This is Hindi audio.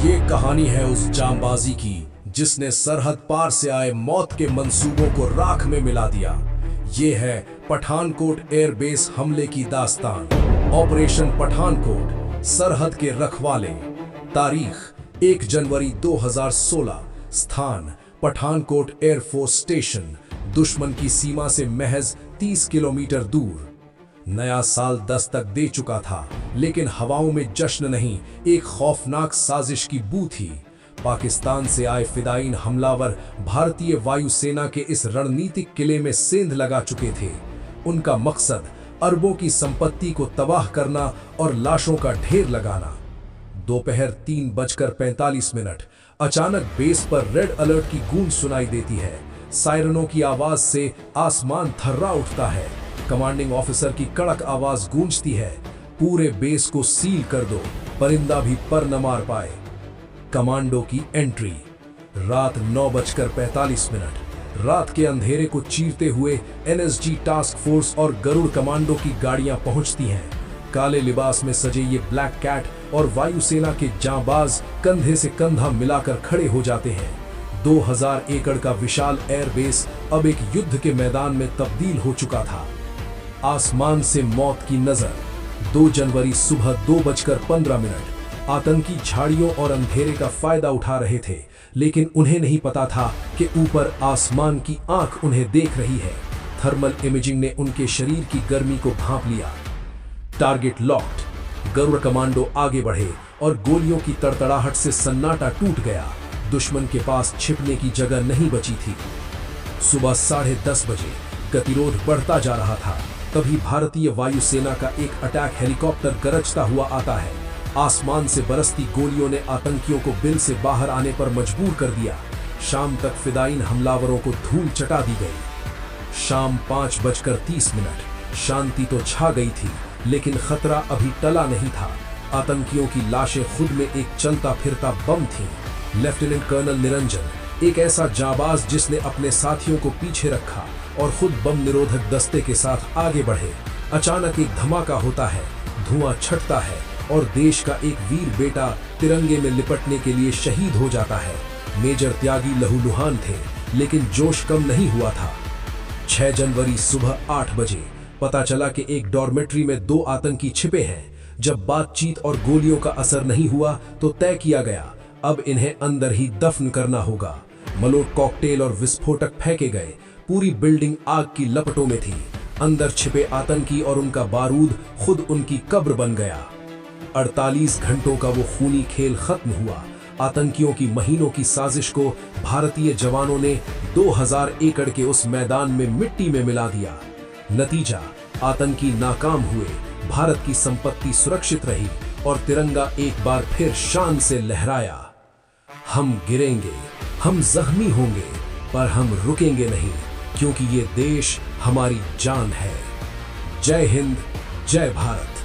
ये कहानी है उस जांबाजी की जिसने सरहद पार से आए मौत के मंसूबों को राख में मिला दिया। ये है पठानकोट एयरबेस हमले की दास्तान। ऑपरेशन पठानकोट, सरहद के रखवाले। तारीख 1 जनवरी 2016। स्थान पठानकोट एयरफोर्स स्टेशन, दुश्मन की सीमा से महज 30 किलोमीटर दूर। नया साल दस्तक दे चुका था, लेकिन हवाओं में जश्न नहीं, एक खौफनाक साजिश की बू थी। पाकिस्तान से आए फिदायीन हमलावर भारतीय वायुसेना के इस रणनीतिक किले में सेंध लगा चुके थे। उनका मकसद अरबों की संपत्ति को तबाह करना और लाशों का ढेर लगाना। दोपहर 3:45 अचानक बेस पर रेड अलर्ट की गूंज सुनाई देती है। सायरनों की आवाज से आसमान थर्रा उठता है। कमांडिंग ऑफिसर की कड़क आवाज गूंजती है, पूरे बेस को सील कर दो, परिंदा भी पर न मार पाए। कमांडो की एंट्री। रात 9:45। रात के अंधेरे को चीरते हुए एनएसजी टास्क फोर्स और गरुड़ कमांडो की गाड़ियां पहुंचती हैं। काले लिबास में सजे ये ब्लैक कैट और वायुसेना के जांबाज कंधे से कंधा मिलाकर खड़े हो जाते हैं। 2000 एकड़ का विशाल एयरबेस अब एक युद्ध के मैदान में तब्दील हो चुका था। आसमान से मौत की नजर। 2 जनवरी सुबह 2:15। आतंकी झाड़ियों और अंधेरे का फायदा उठा रहे थे, लेकिन उन्हें नहीं पता था कि ऊपर आसमान की आंख उन्हें देख रही है। थर्मल इमेजिंग ने उनके शरीर की गर्मी को भांप लिया। Target locked. गरुड़ कमांडो आगे बढ़े और गोलियों की तड़तड़ाहट से सन्नाटा टूट गया। दुश्मन के पास छिपने की जगह नहीं बची थी। सुबह 10:30 बजे गतिरोध बढ़ता जा रहा था। तभी भारतीय वायुसेना का एक अटैक हेलीकॉप्टर गरजता हुआ आता है। आसमान से बरसती गोलियों ने आतंकियों को बिल से बाहर आने पर मजबूर कर दिया। शाम तक फिदायीन हमलावरों को धूल चटा दी गई। शाम 5:30। शांति तो छा गई थी, लेकिन खतरा अभी टला नहीं था। आतंकियों की लाशें खुद में एक चलता फिरता बम थी। लेफ्टिनेंट कर्नल निरंजन, एक ऐसा जाबाज जिसने अपने साथियों को पीछे रखा और खुद बम निरोधक दस्ते के साथ आगे बढ़े। अचानक एक धमाका होता है, धुआं छटता है और देश का एक वीर बेटा तिरंगे में लिपटने के लिए शहीद हो जाता है। मेजर त्यागी लहूलुहान थे, लेकिन जोश कम नहीं हुआ था। 6 जनवरी सुबह 8 बजे पता चला कि एक डॉर्मेट्री में 2 आतंकी छिपे हैं। जब बातचीत और गोलियों का असर नहीं हुआ तो तय किया गया, अब इन्हें अंदर ही दफन करना होगा। मलोट कॉकटेल और विस्फोटक फेंके गए। पूरी बिल्डिंग आग की लपटों में थी। अंदर छिपे आतंकी और उनका बारूद खुद उनकी कब्र बन गया। 48 घंटों का वो खूनी खेल खत्म हुआ। आतंकियों की महीनों की साजिश को भारतीय जवानों ने 2000 एकड़ के उस मैदान में मिट्टी में मिला दिया। नतीजा, आतंकी नाकाम हुए, भारत की संपत्ति सुरक्षित रही और तिरंगा एक बार फिर शान से लहराया। हम गिरेंगे, हम जख्मी होंगे, पर हम रुकेंगे नहीं, क्योंकि ये देश हमारी जान है। जय हिंद, जय भारत।